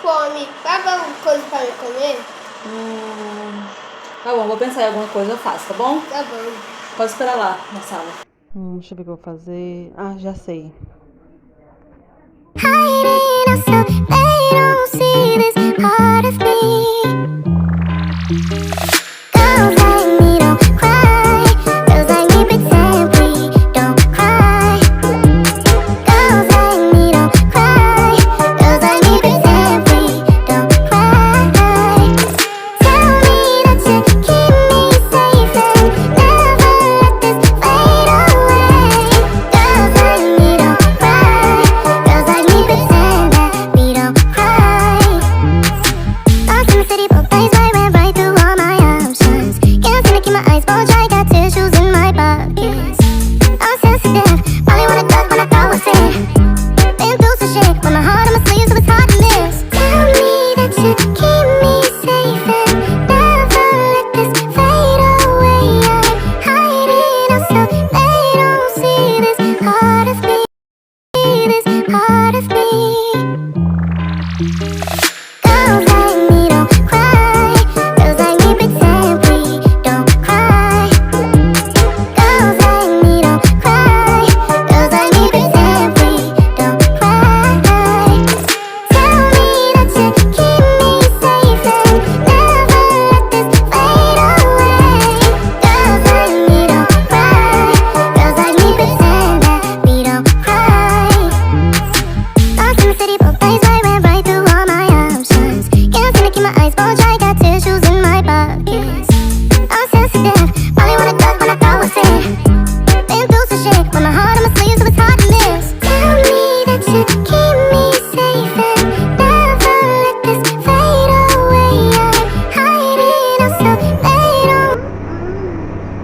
fome. Vai dar alguma coisa pra eu comer? Tá bom, vou pensar em alguma coisa, eu faço, tá bom? Tá bom. Pode esperar lá na sala. Deixa eu ver o que eu vou fazer. Ah, já sei.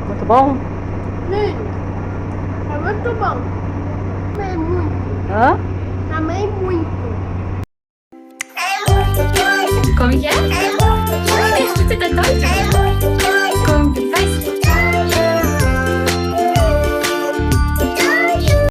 Muito bom? Sim, é muito bom. Amei muito. Hã? Amei muito. Como que é? Você tá doido?